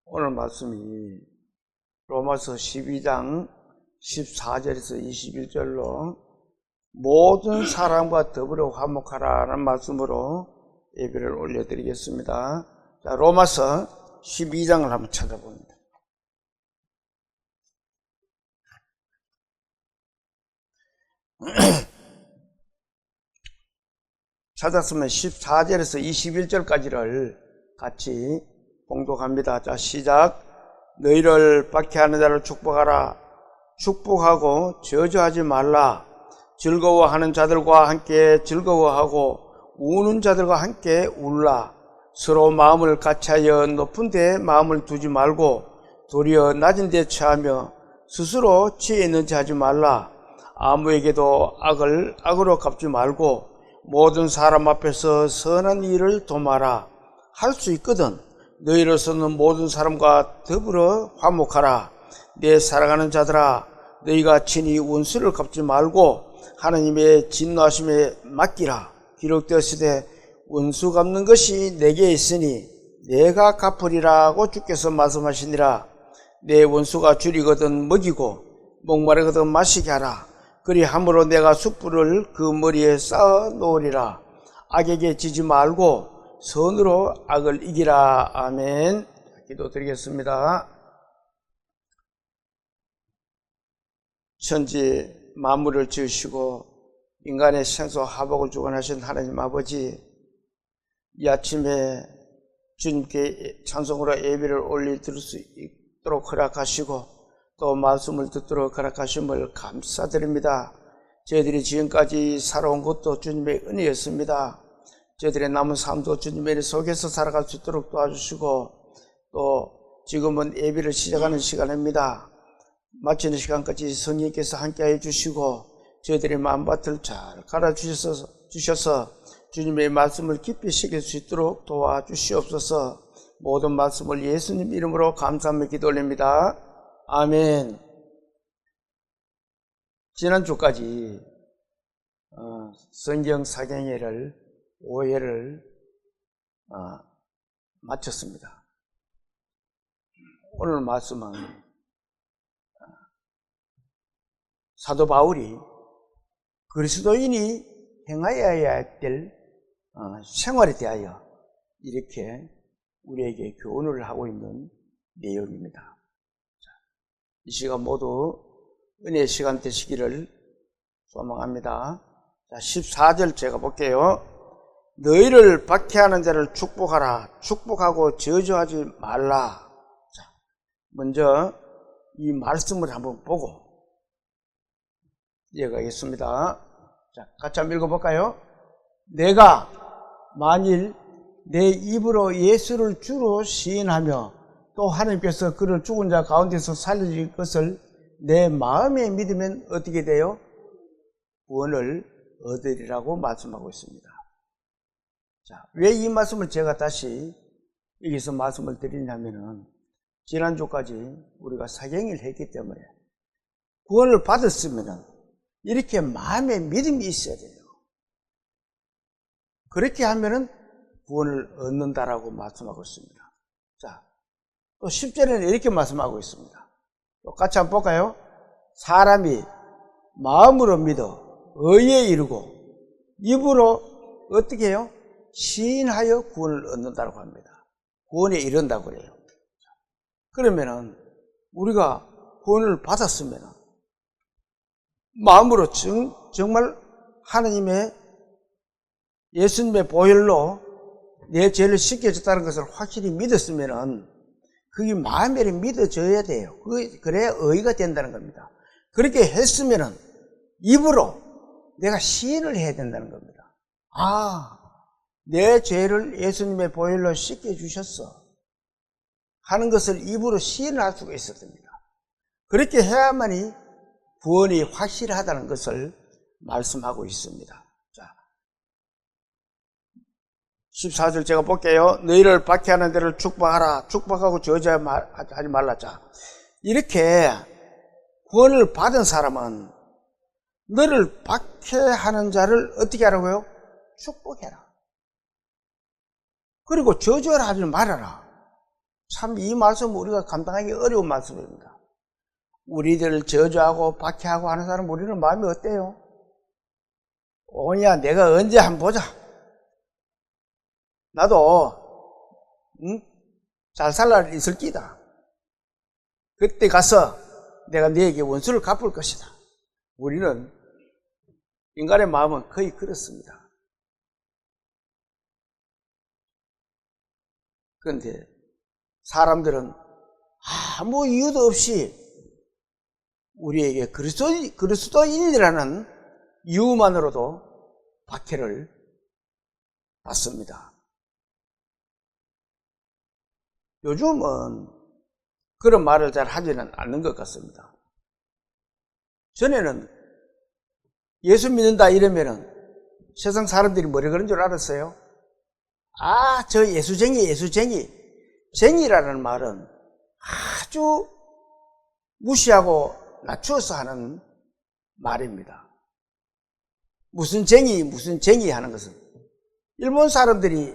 오늘 말씀이 로마서 12장 14절에서 21절로 모든 사람과 더불어 화목하라는 말씀으로 예배를 올려드리겠습니다. 자, 로마서 12장을 한번 찾아봅니다. 찾았으면 14절에서 21절까지를 같이 봉독합니다. 자, 시작. 너희를 박해하는 자를 축복하라. 축복하고 저주하지 말라. 즐거워하는 자들과 함께 즐거워하고 우는 자들과 함께 울라. 서로 마음을 같이하여 높은 데 마음을 두지 말고 도리어 낮은 데 처하며 스스로 지혜 있는 자 하지 말라. 아무에게도 악을 악으로 갚지 말고 모든 사람 앞에서 선한 일을 도마라. 할 수 있거든 너희로서는 모든 사람과 더불어 화목하라. 내 사랑하는 자들아, 너희가 친히 원수를 갚지 말고 하나님의 진노하심에 맡기라. 기록되었으되 원수 갚는 것이 내게 있으니 내가 갚으리라고 주께서 말씀하시니라. 내 원수가 줄이거든 먹이고 목마르거든 마시게 하라. 그리함으로 내가 숯불을 그 머리에 쌓아 놓으리라. 악에게 지지 말고 선으로 악을 이기라. 아멘. 기도드리겠습니다. 천지 만물을 지으시고 인간의 생사 화복을 주관하신 하나님 아버지, 이 아침에 주님께 찬송으로 예배를 올려드릴 수 있도록 허락하시고 또 말씀을 듣도록 허락하심을 감사드립니다. 저희들이 지금까지 살아온 것도 주님의 은혜였습니다. 저희들의 남은 삶도 주님의 은혜 속에서 살아갈 수 있도록 도와주시고 또 지금은 예배를 시작하는 시간입니다. 마치는 시간까지 성령께서 함께해 주시고 저희들의 마음밭을 잘 갈아주셔서 주님의 말씀을 깊이 새길 수 있도록 도와주시옵소서. 모든 말씀을 예수님 이름으로 감사하며 기도 올립니다. 아멘. 지난주까지 성경 사경회를 5회를 마쳤습니다. 오늘 말씀은 사도 바울이 그리스도인이 행하여야 될 생활에 대하여 이렇게 우리에게 교훈을 하고 있는 내용입니다. 이 시간 모두 은혜의 시간 되시기를 소망합니다. 자, 14절 제가 볼게요. 너희를 박해하는 자를 축복하라. 축복하고 저주하지 말라. 자, 먼저 이 말씀을 한번 보고 이어가겠습니다. 자, 같이 한번 읽어볼까요? 내가 만일 내 입으로 예수를 주로 시인하며 또 하나님께서 그를 죽은 자 가운데서 살려줄 것을 내 마음에 믿으면 어떻게 돼요? 구원을 얻으리라고 말씀하고 있습니다. 자, 왜 이 말씀을 제가 다시 여기서 말씀을 드리냐면은 지난주까지 우리가 사경을 했기 때문에 구원을 받았으면은 이렇게 마음에 믿음이 있어야 돼요. 그렇게 하면은 구원을 얻는다라고 말씀하고 있습니다. 자, 또 10절에는 이렇게 말씀하고 있습니다. 똑같이 한번 볼까요? 사람이 마음으로 믿어 의에 이르고 입으로 어떻게 해요? 시인하여 구원을 얻는다고 합니다. 구원에 이른다고 그래요. 그러면은 우리가 구원을 받았으면은 마음으로 정말 하나님의 예수님의 보혈로 내 죄를 씻겨졌다는 것을 확실히 믿었으면은 그게 마음에 믿어져야 돼요. 그래야 의가 된다는 겁니다. 그렇게 했으면은 입으로 내가 시인을 해야 된다는 겁니다. 아, 내 죄를 예수님의 보혈로 씻겨주셨어 하는 것을 입으로 시인할 수가 있었습니다. 그렇게 해야만이 구원이 확실하다는 것을 말씀하고 있습니다. 자, 14절 제가 볼게요. 너희를 박해하는 데를 축복하라. 축복하고 저주하지 말라. 자, 이렇게 구원을 받은 사람은 너를 박해하는 자를 어떻게 하라고요? 축복해라. 그리고 저주하지 말아라. 참 이 말씀은 우리가 감당하기 어려운 말씀입니다. 우리들을 저주하고 박해하고 하는 사람 우리는 마음이 어때요? 오냐 내가 언제 한번 보자. 나도 잘 살라 있을 끼다. 그때 가서 내가 너에게 원수를 갚을 것이다. 우리는 인간의 마음은 거의 그렇습니다. 그런데 사람들은 아무 이유도 없이 우리에게 그리스도인이라는 이유만으로도 박해를 받습니다. 요즘은 그런 말을 잘 하지는 않는 것 같습니다. 전에는 예수 믿는다 이러면은 세상 사람들이 뭐라 그런 줄 알았어요? 아, 저 예수쟁이. 쟁이라는 말은 아주 무시하고 낮추어서 하는 말입니다. 무슨 쟁이 하는 것은 일본 사람들이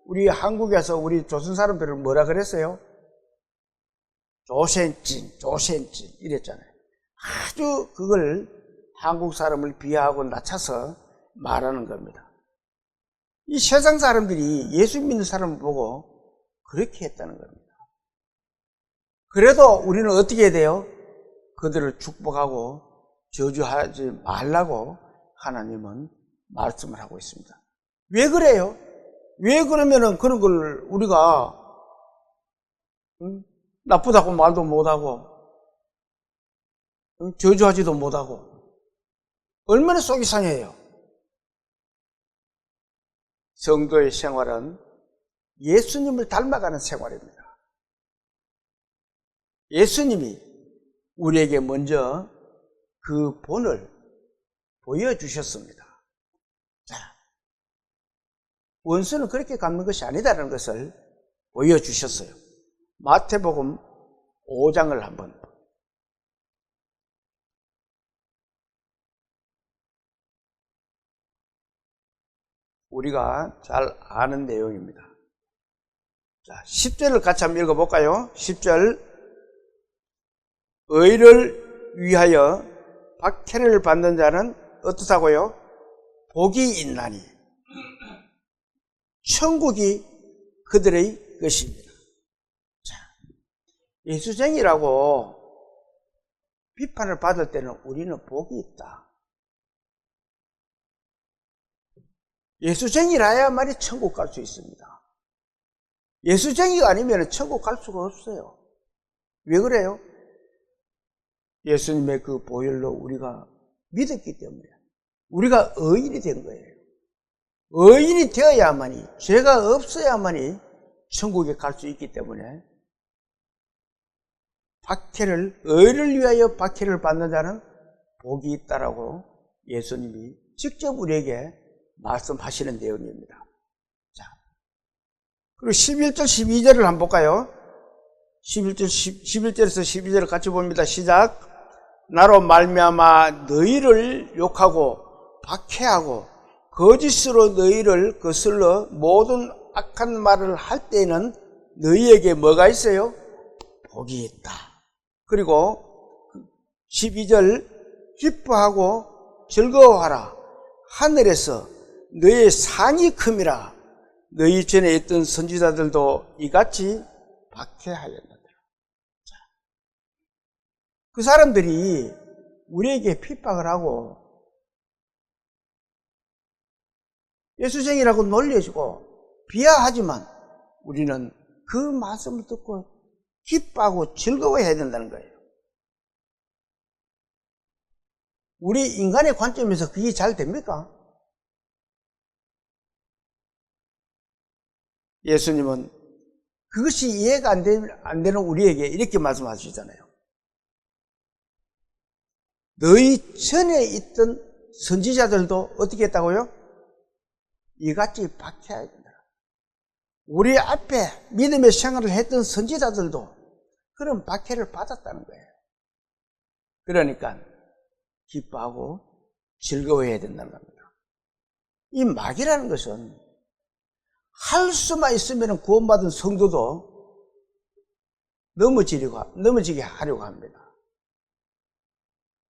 우리 한국에서 우리 조선 사람들을 뭐라 그랬어요? 조센찐 이랬잖아요. 아주 그걸 한국 사람을 비하하고 낮춰서 말하는 겁니다. 이 세상 사람들이 예수 믿는 사람을 보고 그렇게 했다는 겁니다. 그래도 우리는 어떻게 해야 돼요? 그들을 축복하고 저주하지 말라고 하나님은 말씀을 하고 있습니다. 왜 그래요? 왜 그러면은 그런 걸 우리가 나쁘다고 말도 못하고 저주하지도 못하고 얼마나 속이 상해요? 성도의 생활은 예수님을 닮아가는 생활입니다. 예수님이 우리에게 먼저 그 본을 보여주셨습니다. 자, 원수는 그렇게 갚는 것이 아니다라는 것을 보여주셨어요. 마태복음 5장을 한번 우리가 잘 아는 내용입니다. 자, 10절을 같이 한번 읽어볼까요? 10절 의를 위하여 박해를 받는 자는 어떻다고요? 복이 있나니 천국이 그들의 것입니다. 자, 예수쟁이라고 비판을 받을 때는 우리는 복이 있다. 예수쟁이라야만이 천국 갈 수 있습니다. 예수쟁이가 아니면 천국 갈 수가 없어요. 왜 그래요? 예수님의 그 보혈로 우리가 믿었기 때문에 우리가 의인이 된 거예요. 의인이 되어야만이, 죄가 없어야만이 천국에 갈 수 있기 때문에 의를 위하여 박해를 받는 자는 복이 있다라고 예수님이 직접 우리에게 말씀하시는 내용입니다. 자, 그리고 11절, 12절을 한번 볼까요? 11절에서 12절을 같이 봅니다. 시작. 나로 말미암아 너희를 욕하고 박해하고 거짓으로 너희를 거슬러 모든 악한 말을 할 때에는 너희에게 뭐가 있어요? 복이 있다. 그리고 12절 기뻐하고 즐거워하라. 하늘에서 너희의 상이 큼이라. 너희 전에 있던 선지자들도 이같이 박해하였느니라. 그 사람들이 우리에게 핍박을 하고 예수쟁이라고 놀려주고 비하하지만 우리는 그 말씀을 듣고 기뻐하고 즐거워해야 된다는 거예요. 우리 인간의 관점에서 그게 잘 됩니까? 예수님은 그것이 이해가 안 되는 우리에게 이렇게 말씀하시잖아요. 너희 전에 있던 선지자들도 어떻게 했다고요? 이같이 박해해야 된다. 우리 앞에 믿음의 생활을 했던 선지자들도 그런 박해를 받았다는 거예요. 그러니까 기뻐하고 즐거워해야 된다는 겁니다. 이 막이라는 것은 할 수만 있으면 구원받은 성도도 넘어지게 하려고 합니다.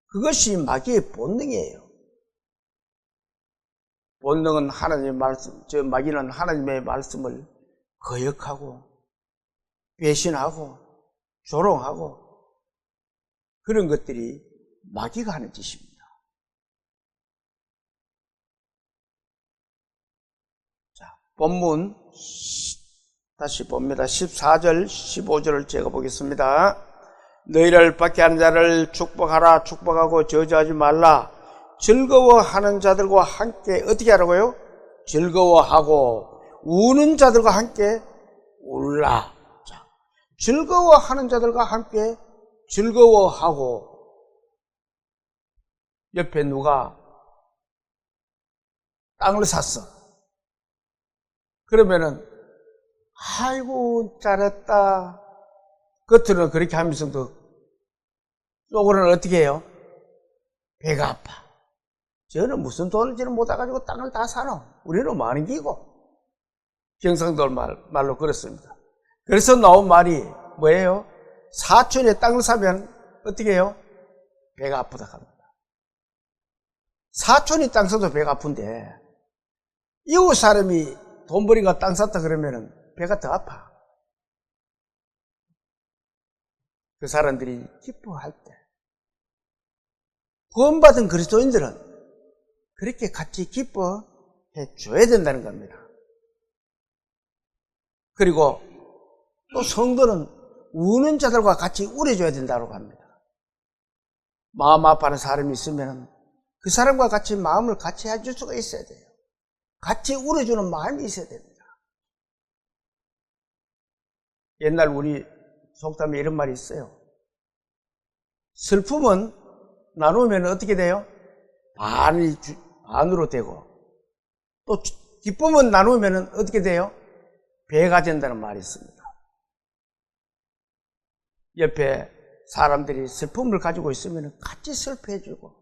그것이 마귀의 본능이에요. 본능은 하나님의 말씀, 마귀는 하나님의 말씀을 거역하고, 배신하고, 조롱하고, 그런 것들이 마귀가 하는 짓입니다. 자, 본문 다시 봅니다. 14절, 15절을 제가 보겠습니다. 너희를 박해하는 자를 축복하라. 축복하고 저주하지 말라. 즐거워하는 자들과 함께 어떻게 하라고요? 즐거워하고 우는 자들과 함께 울라. 자, 즐거워하는 자들과 함께 즐거워하고, 옆에 누가 땅을 샀어. 그러면은 아이고 잘했다. 겉으로는 그렇게 하면서도 속으로는 어떻게 해요? 배가 아파. 저는 무슨 돈을 지는 못해가지고 땅을 다 사노. 우리는 많은 기고. 경상도 말로 그렇습니다. 그래서 나온 말이 뭐예요? 사촌에 땅을 사면 어떻게 해요? 배가 아프다 합니다. 사촌이 땅 사도 배가 아픈데 이웃 사람이 돈벌이가 땅 샀다 그러면은 배가 더 아파. 그 사람들이 기뻐할 때 구원받은 그리스도인들은 그렇게 같이 기뻐해 줘야 된다는 겁니다. 그리고 또 성도는 우는 자들과 같이 울어줘야 된다고 합니다. 마음 아파하는 사람이 있으면 그 사람과 같이 마음을 같이 해줄 수가 있어야 돼요. 같이 울어주는 마음이 있어야 됩니다. 옛날 우리 속담에 이런 말이 있어요. 슬픔은 나누면 어떻게 돼요? 반으로 되고, 또 기쁨은 나누면 어떻게 돼요? 배가 된다는 말이 있습니다. 옆에 사람들이 슬픔을 가지고 있으면 같이 슬퍼해주고,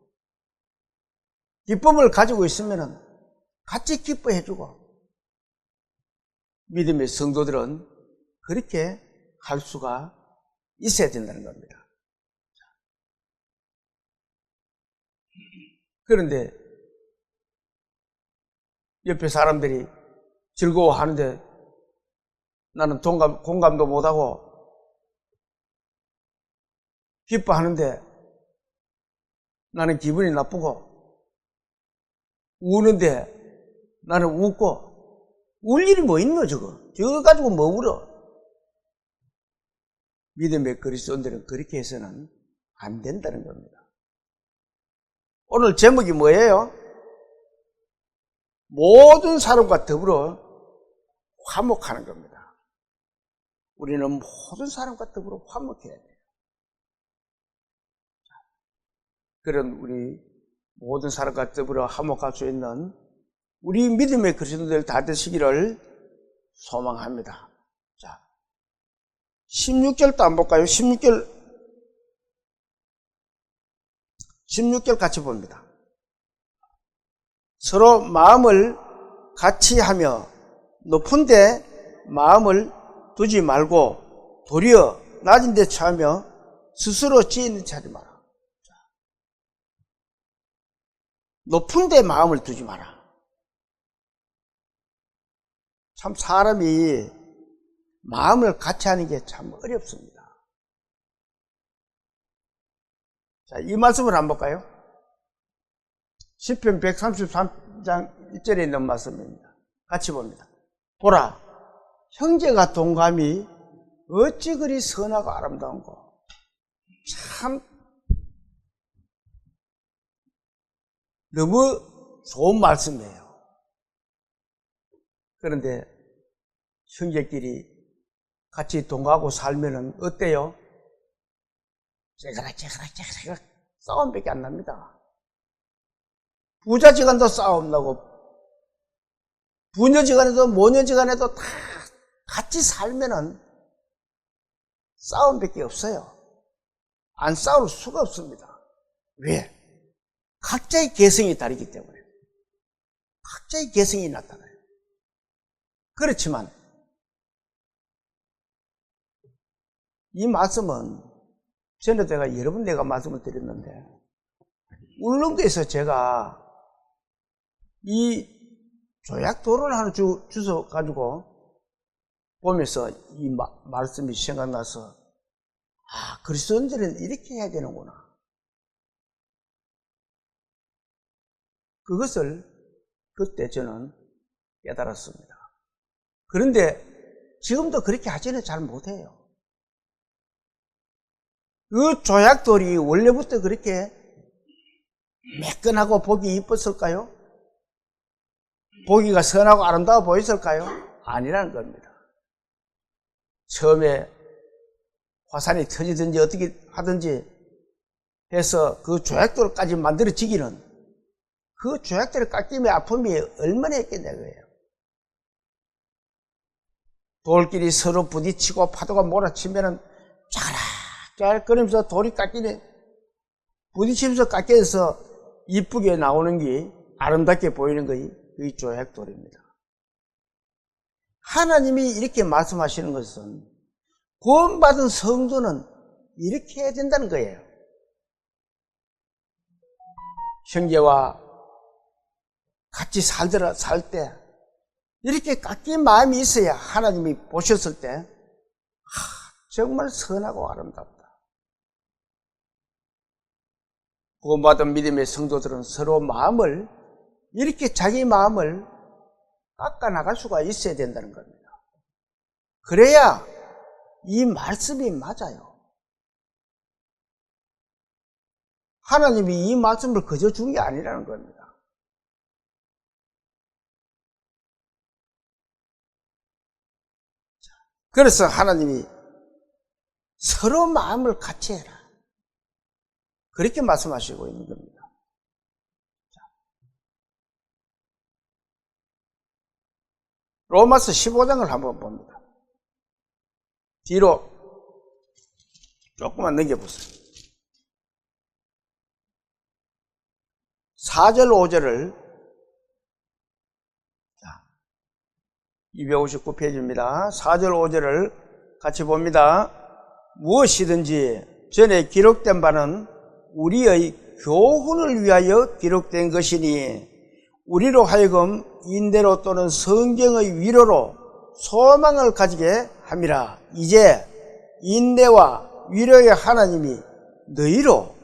기쁨을 가지고 있으면 같이 기뻐해주고, 믿음의 성도들은 그렇게 할 수가 있어야 된다는 겁니다. 그런데 옆에 사람들이 즐거워하는데 나는 공감도 못하고, 기뻐하는데 나는 기분이 나쁘고, 우는데 나는 웃고, 울 일이 뭐 있노 저거? 저거 가지고 뭐 울어? 믿음의 그리스도인들은 그렇게 해서는 안 된다는 겁니다. 오늘 제목이 뭐예요? 모든 사람과 더불어 화목하는 겁니다. 우리는 모든 사람과 더불어 화목해야 돼요. 그런 우리 모든 사람과 더불어 화목할 수 있는 우리 믿음의 그리스도인들 다 되시기를 소망합니다. 자, 16절도 안 볼까요? 16절 같이 봅니다. 서로 마음을 같이 하며 높은 데 마음을 두지 말고 도리어 낮은 데 처하며 스스로 지혜있는 체 하지 마라. 높은 데 마음을 두지 마라. 참 사람이 마음을 같이 하는 게 참 어렵습니다. 자, 이 말씀을 한번 볼까요? 시편 133장 1절에 있는 말씀입니다. 같이 봅니다. 보라, 형제가 동감이 어찌 그리 선하고 아름다운고. 참 너무 좋은 말씀이에요. 그런데 형제끼리 같이 동거하고 살면은 어때요? 제가락 싸움밖에 안 납니다. 부자지간도 싸움 나고, 부녀지간에도 모녀지간에도 다 같이 살면은 싸움밖에 없어요. 안 싸울 수가 없습니다. 왜? 각자의 개성이 다르기 때문에. 각자의 개성이 나타나요. 그렇지만 이 말씀은 전에 내가 말씀을 드렸는데, 울릉도에서 제가 이 조약도를 하나 주워 가지고 보면서 이 말씀이 생각나서, 그리스도인들은 이렇게 해야 되는구나. 그것을 그때 저는 깨달았습니다. 그런데 지금도 그렇게 하지는 잘 못해요. 그 조약돌이 원래부터 그렇게 매끈하고 보기 이뻤을까요? 보기가 선하고 아름다워 보였을까요? 아니라는 겁니다. 처음에 화산이 터지든지 어떻게 하든지 해서 그 조약돌까지 만들어지기는 그 조약돌의 깎임의 아픔이 얼마나 했겠냐 그거예요. 돌끼리 서로 부딪히고 파도가 몰아치면은 쫙쫙거리면서 돌이 깎이네. 부딪히면서 깎여서 이쁘게 나오는 게, 아름답게 보이는 것이 이 조약돌입니다. 하나님이 이렇게 말씀하시는 것은 구원받은 성도는 이렇게 해야 된다는 거예요. 형제와 같이 살 때 이렇게 깎인 마음이 있어야 하나님이 보셨을 때 정말 선하고 아름답다. 구원받은 믿음의 성도들은 서로 마음을, 이렇게 자기 마음을 깎아 나갈 수가 있어야 된다는 겁니다. 그래야 이 말씀이 맞아요. 하나님이 이 말씀을 그저 준 게 아니라는 겁니다. 그래서 하나님이 서로 마음을 같이 해라, 그렇게 말씀하시고 있는 겁니다. 로마서 15장을 한번 봅니다. 뒤로 조금만 넘겨보세요. 4절 5절을 259페이지입니다. 4절 5절을 같이 봅니다. 무엇이든지 전에 기록된 바는 우리의 교훈을 위하여 기록된 것이니 우리로 하여금 인대로 또는 성경의 위로로 소망을 가지게 함이라. 이제 인대와 위로의 하나님이 너희로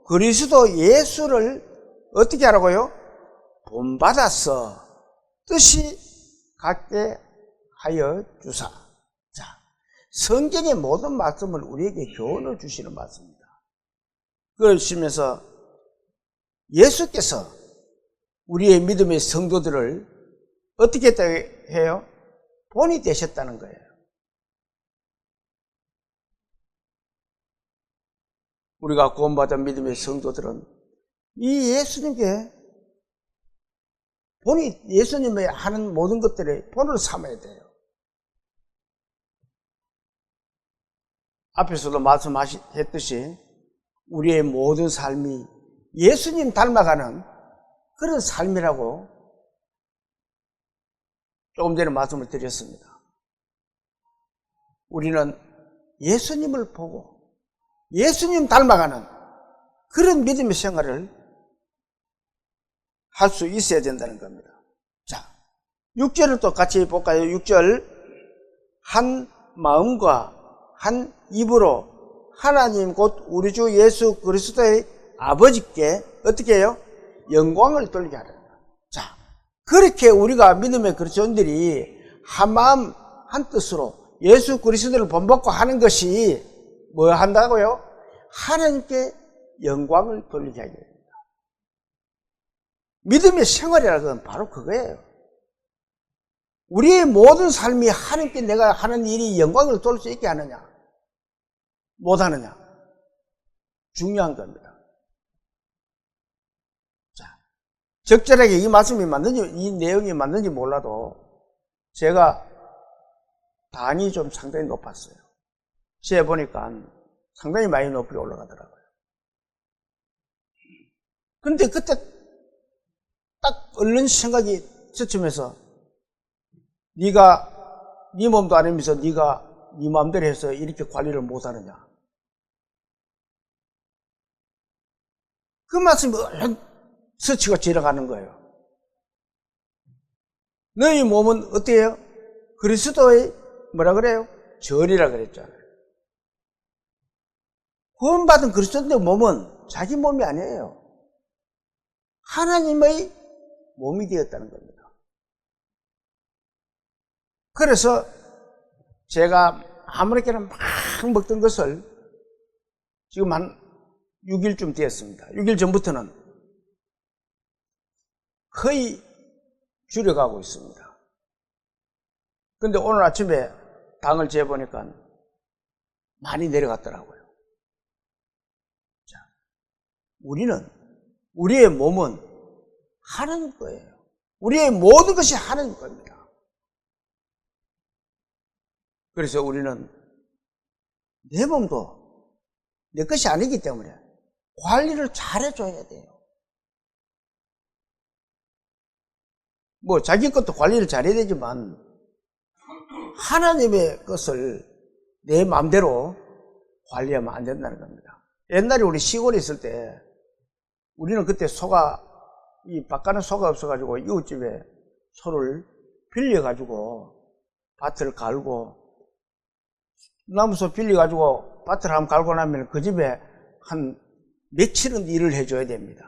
그리스도 예수를 어떻게 하라고요? 본받아서 뜻이 갖게 하여 주사. 자, 성경의 모든 말씀을 우리에게 교훈을 주시는 말씀입니다. 그러시면서 예수께서 우리의 믿음의 성도들을 어떻게 해요? 본이 되셨다는 거예요. 우리가 구원받은 믿음의 성도들은 이 예수님께 본이, 예수님이 하는 모든 것들의 본을 삼아야 돼요. 앞에서도 말씀하셨듯이 우리의 모든 삶이 예수님 닮아가는 그런 삶이라고 조금 전에 말씀을 드렸습니다. 우리는 예수님을 보고 예수님 닮아가는 그런 믿음의 생활을 할 수 있어야 된다는 겁니다. 자, 6절을 또 같이 볼까요? 6절. 한 마음과 한 입으로 하나님 곧 우리 주 예수 그리스도의 아버지께 어떻게 해요? 영광을 돌리게 하라. 자, 그렇게 우리가 믿음의 그리스도인들이 한 마음 한 뜻으로 예수 그리스도를 본받고 하는 것이 뭐 한다고요? 하나님께 영광을 돌리게 하게 됩니다. 믿음의 생활이라는 건 바로 그거예요. 우리의 모든 삶이 하나님께 내가 하는 일이 영광을 돌릴 수 있게 하느냐 못하느냐 중요한 겁니다. 자, 적절하게 이 말씀이 맞는지, 이 내용이 맞는지 몰라도 제가 단이 좀 상당히 높았어요. 재보니까 상당히 많이 높이 올라가더라고요. 근데 그때 딱 얼른 생각이 스치면서 네 몸도 아니면서 네가 네 마음대로 해서 이렇게 관리를 못하느냐. 그 말씀이 얼른 스치고 지나가는 거예요. 너희 몸은 어때요? 그리스도의 뭐라 그래요? 전이라 그랬잖아요. 구원받은 그리스도의 몸은 자기 몸이 아니에요. 하나님의 몸이 되었다는 겁니다. 그래서 제가 아무렇게나 막 먹던 것을 지금 한 6일쯤 되었습니다. 6일 전부터는 거의 줄여가고 있습니다. 근데 오늘 아침에 당을 재보니까 많이 내려갔더라고요. 자, 우리의 몸은 하나님 거예요. 우리의 모든 것이 하나님 겁니다. 그래서 우리는 내 몸도 내 것이 아니기 때문에 관리를 잘해줘야 돼요. 뭐 자기 것도 관리를 잘해야 되지만 하나님의 것을 내 마음대로 관리하면 안 된다는 겁니다. 옛날에 우리 시골에 있을 때 우리는 그때 이 밭가는 소가 없어가지고 이웃집에 소를 빌려가지고 밭을 갈고 나무소 빌려가지고 밭을 한번 갈고 나면 그 집에 한 며칠은 일을 해줘야 됩니다.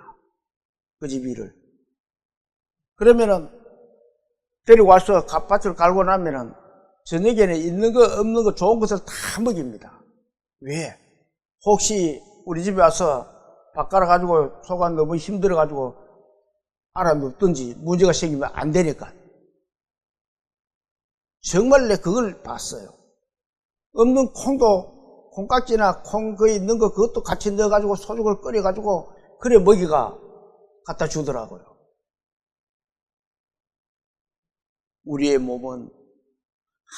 그 집 일을. 그러면은 데리고 와서 밭을 갈고 나면은 저녁에는 있는 거 없는 거 좋은 것을 다 먹입니다. 왜? 혹시 우리 집에 와서 밭 갈아가지고 소가 너무 힘들어가지고 알아 눕든지 문제가 생기면 안 되니까. 정말 내 그걸 봤어요. 없는 콩깍지나 콩 거기 있는 거 그것도 같이 넣어가지고 소죽을 끓여가지고 그래 먹이가 갖다 주더라고요. 우리의 몸은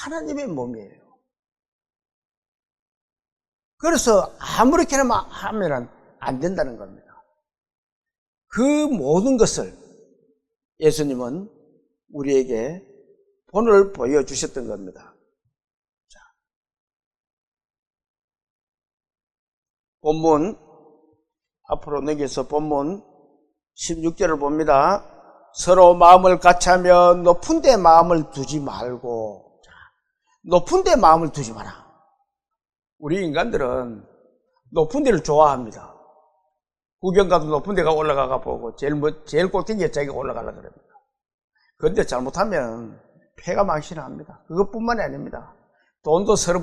하나님의 몸이에요. 그래서 아무렇게나 하면 안 된다는 겁니다. 그 모든 것을 예수님은 우리에게 본을 보여주셨던 겁니다. 자, 본문 앞으로 넘겨서 본문 16절을 봅니다. 서로 마음을 같이하며 높은 데 마음을 두지 말고. 높은 데 마음을 두지 마라. 우리 인간들은 높은 데를 좋아합니다. 구경 가도 높은 데가 올라가가 보고 제일 꼭대기에 자기가 올라가려고 그럽니다. 그런데 잘못하면 폐가 망신합니다. 그것뿐만이 아닙니다. 돈도 서로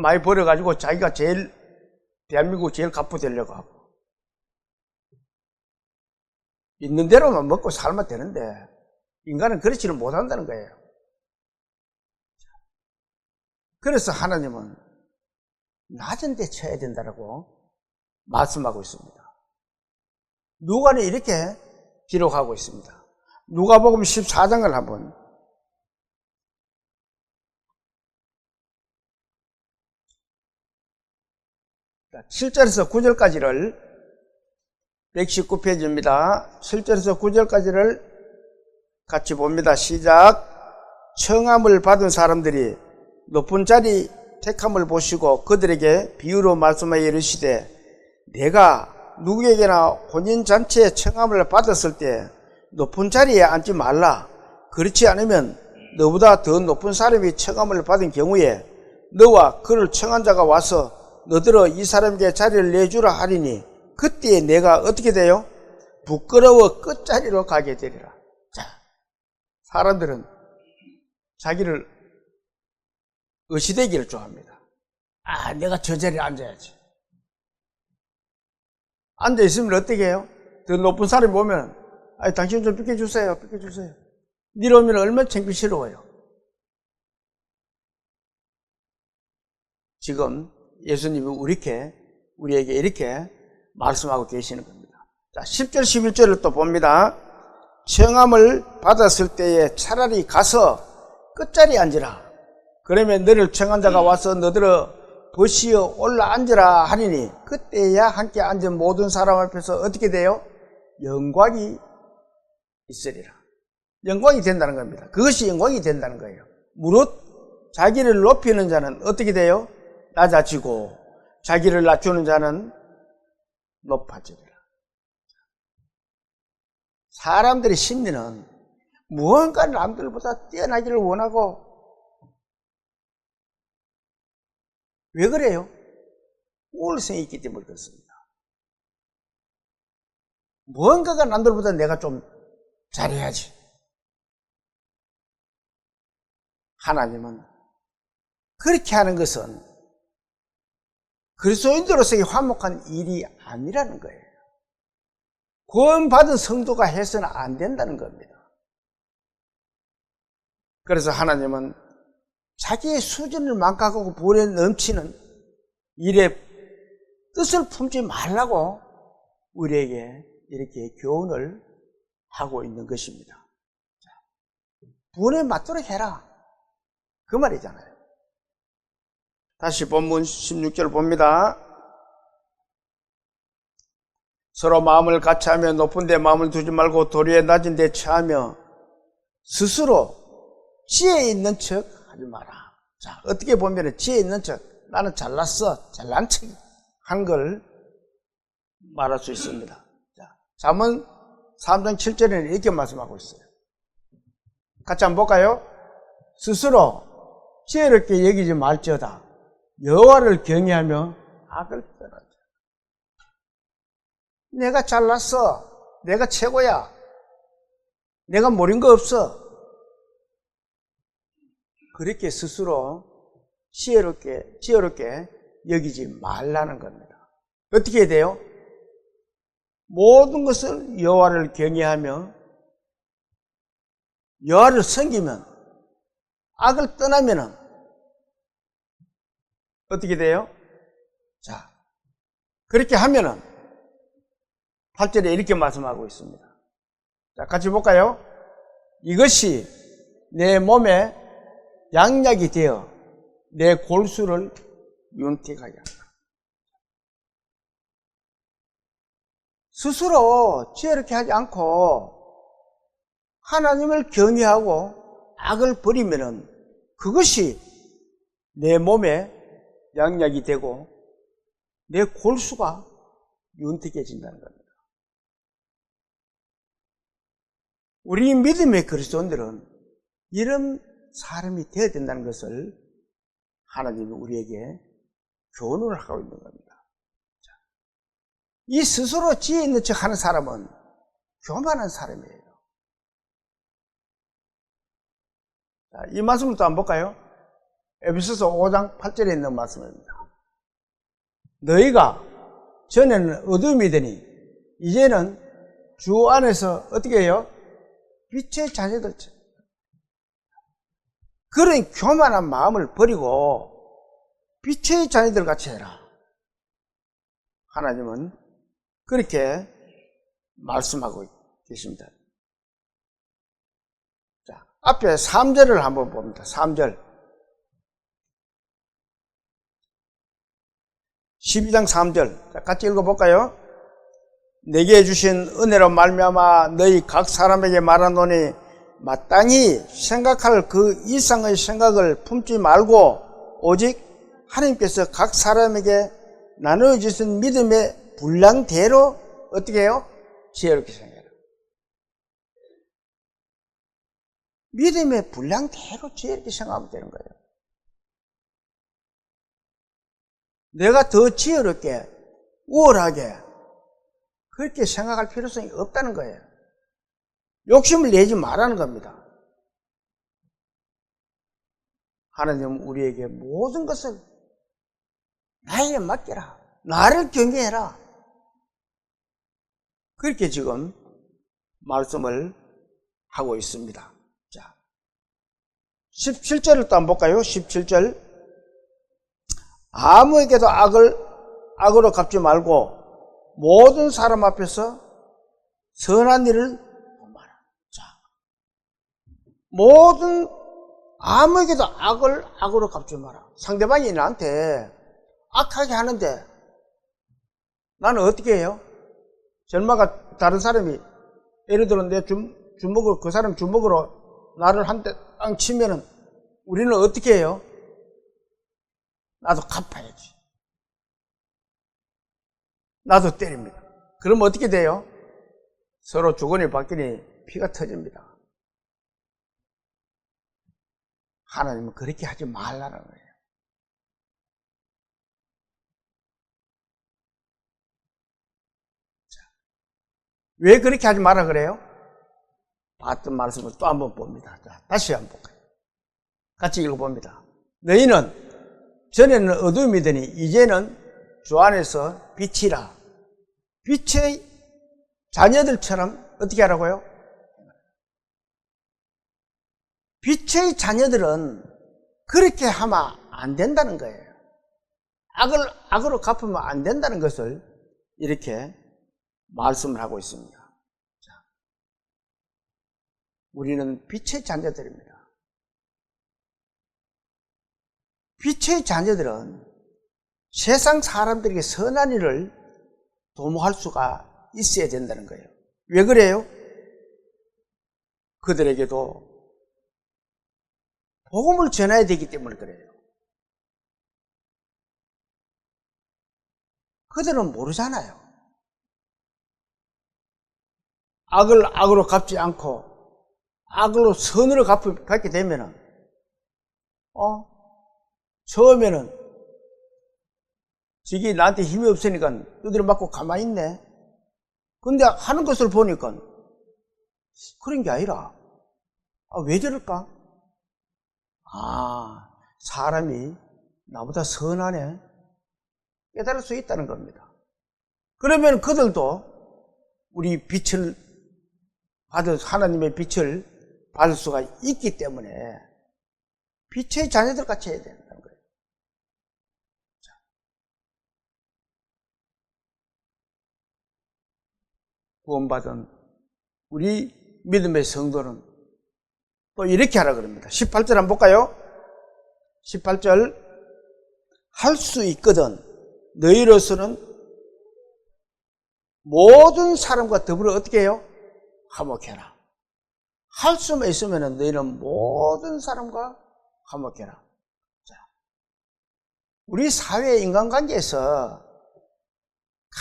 많이 벌어가지고 자기가 대한민국 제일 갑부 되려고 하고. 있는 대로만 먹고 살면 되는데 인간은 그렇지는 못한다는 거예요. 그래서 하나님은 낮은 데 쳐야 된다고 말씀하고 있습니다. 누가는 이렇게 기록하고 있습니다. 누가복음 14장을 한번 7절에서 9절까지를 119페이지입니다. 7절에서 9절까지를 같이 봅니다. 시작. 청함을 받은 사람들이 높은 자리 택함을 보시고 그들에게 비유로 말씀하여 이르시되 내가 누구에게나 혼인잔치에 청함을 받았을 때 높은 자리에 앉지 말라. 그렇지 않으면 너보다 더 높은 사람이 청함을 받은 경우에 너와 그를 청한 자가 와서 너더러 이 사람에게 자리를 내주라 하리니 그때 내가 어떻게 돼요? 부끄러워 끝자리로 가게 되리라. 자, 사람들은 자기를 의시되기를 좋아합니다. 내가 저 자리에 앉아야지. 앉아있으면 어떻게 해요? 더 높은 사람이 오면 당신 좀 비켜주세요. 니를 오면 얼마나 창피스러워요. 지금 예수님이 우리에게 이렇게 말씀하고 계시는 겁니다. 자, 10절, 11절을 또 봅니다. 청함을 받았을 때에 차라리 가서 끝자리에 앉으라. 그러면 너를 청한 자가 와서 너더러 보시어 올라 앉으라 하리니 그때야 함께 앉은 모든 사람 앞에서 어떻게 돼요? 영광이 있으리라. 영광이 된다는 겁니다. 그것이 영광이 된다는 거예요. 무릇 자기를 높이는 자는 어떻게 돼요? 낮아지고 자기를 낮추는 자는 높아지리라. 사람들의 심리는 무언가 남들보다 뛰어나기를 원하고, 왜 그래요? 우월성이 있기 때문에 그렇습니다. 무언가가 남들보다 내가 좀 잘해야지. 하나님은 그렇게 하는 것은 그리스도인들로서의 화목한 일이 아니라는 거예요. 구원받은 성도가 해서는 안 된다는 겁니다. 그래서 하나님은 자기의 수준을 망각하고 불에 넘치는 일에 뜻을 품지 말라고 우리에게 이렇게 교훈을 하고 있는 것입니다. 분에 맞도록 해라, 그 말이잖아요. 다시 본문 16절 봅니다. 서로 마음을 같이하며 높은 데 마음을 두지 말고 도리에 낮은 데 처하며 스스로 지혜 있는 척 하지 마라. 자, 어떻게 보면 지혜 있는 척, 나는 잘났어, 잘난 척 한 걸 말할 수 있습니다. 자, 잠언 3장 7절에는 이렇게 말씀하고 있어요. 같이 한번 볼까요? 스스로 지혜롭게 여기지 말지어다. 여호와를 경외하며 악을 떠나자. 내가 잘났어, 내가 최고야, 내가 모른 거 없어, 그렇게 스스로 지혜롭게 여기지 말라는 겁니다. 어떻게 해야 돼요? 모든 것을 여호와를 경외하며 여호와를 섬기면, 악을 떠나면은 어떻게 돼요? 자, 그렇게 하면은 8절에 이렇게 말씀하고 있습니다. 자, 같이 볼까요? 이것이 내 몸에 양약이 되어 내 골수를 윤택하게 한다. 스스로 지혜롭게 하지 않고 하나님을 경외하고 악을 버리면은 그것이 내 몸에 양약이 되고 내 골수가 윤택해진다는 겁니다. 우리 믿음의 그리스도인들은 이런 사람이 되어야 된다는 것을 하나님이 우리에게 교훈을 하고 있는 겁니다. 이 스스로 지혜 있는 척 하는 사람은 교만한 사람이에요. 자, 이 말씀을 또 한번 볼까요? 에베소서 5장 8절에 있는 말씀입니다. 너희가 전에는 어둠이더니 이제는 주 안에서 어떻게 해요? 빛의 자녀들. 그런 교만한 마음을 버리고 빛의 자녀들 같이 해라. 하나님은 그렇게 말씀하고 계십니다. 자, 앞에 3절을 한번 봅니다. 3절. 12장 3절. 자, 같이 읽어볼까요? 내게 주신 은혜로 말미암아 너희 각 사람에게 말하노니 마땅히 생각할 그 이상의 생각을 품지 말고 오직 하나님께서 각 사람에게 나누어 주신 믿음의 분량대로 어떻게 해요? 지혜롭게 생각해라. 믿음의 분량대로 지혜롭게 생각하면 되는 거예요. 내가 더 지혜롭게, 우월하게 그렇게 생각할 필요성이 없다는 거예요. 욕심을 내지 말라는 겁니다. 하나님은 우리에게 모든 것을 나에게 맡겨라. 나를 경외해라. 그렇게 지금 말씀을 하고 있습니다. 자, 17절을 또 한번 볼까요? 17절. 아무에게도 악으로 갚지 말고 모든 사람 앞에서 선한 일을 범하라. 자, 아무에게도 악으로 갚지 마라. 상대방이 나한테 악하게 하는데 나는 어떻게 해요? 절마가 다른 사람이 예를 들어 내 주먹으로 그 사람 주먹으로 나를 한 대 땅 치면은 우리는 어떻게 해요? 나도 갚아야지. 나도 때립니다. 그럼 어떻게 돼요? 서로 주거니 받거니 피가 터집니다. 하나님은 그렇게 하지 말라는 거예요. 자, 왜 그렇게 하지 말라 그래요? 봤던 말씀을 또 한번 봅니다. 자, 다시 한번 볼까요? 같이 읽어봅니다. 너희는 전에는 어둠이더니 이제는 주 안에서 빛이라. 빛의 자녀들처럼 어떻게 하라고요? 빛의 자녀들은 그렇게 하면 안 된다는 거예요. 악을 악으로 갚으면 안 된다는 것을 이렇게 말씀을 하고 있습니다. 자, 우리는 빛의 자녀들입니다. 빛의 자녀들은 세상 사람들에게 선한 일을 도모할 수가 있어야 된다는 거예요. 왜 그래요? 그들에게도 복음을 전해야 되기 때문에 그래요. 그들은 모르잖아요. 악을 악으로 갚지 않고 악으로 선으로 갚게 되면은 처음에는 저기 나한테 힘이 없으니까 두드려 맞고 가만히 있네. 근데 하는 것을 보니까 그런 게 아니라 왜 저럴까? 사람이 나보다 선하네. 깨달을 수 있다는 겁니다. 그러면 그들도 우리 빛을 하나님의 빛을 받을 수가 있기 때문에 빛의 자녀들 같이 해야 된다는 거예요. 자. 구원받은 우리 믿음의 성도는 또 이렇게 하라 그럽니다. 18절 한번 볼까요? 18절 할 수 있거든 너희로서는 모든 사람과 더불어 어떻게 해요? 화목해라. 할 수만 있으면 너희는 모든 사람과 화목해라. 자, 우리 사회 인간관계에서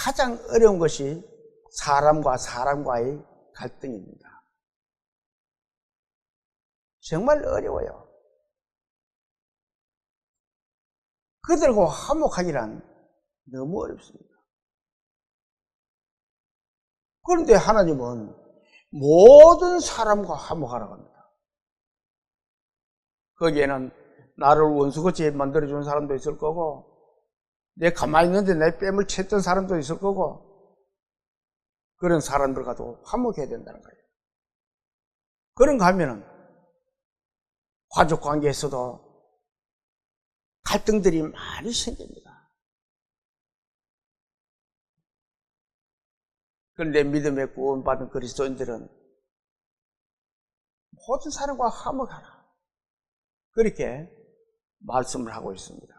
가장 어려운 것이 사람과 사람과의 갈등입니다. 정말 어려워요. 그들과 화목하기란 너무 어렵습니다. 그런데 하나님은 모든 사람과 화목하라고 합니다. 거기에는 나를 원수같이 만들어주는 사람도 있을 거고, 내 가만히 있는데 내 뺨을 쳤던 사람도 있을 거고, 그런 사람들과도 화목해야 된다는 거예요. 그런가 하면은 가족 관계에서도 갈등들이 많이 생깁니다. 그런데 믿음의 구원받은 그리스도인들은 모든 사람과 화목하라. 그렇게 말씀을 하고 있습니다.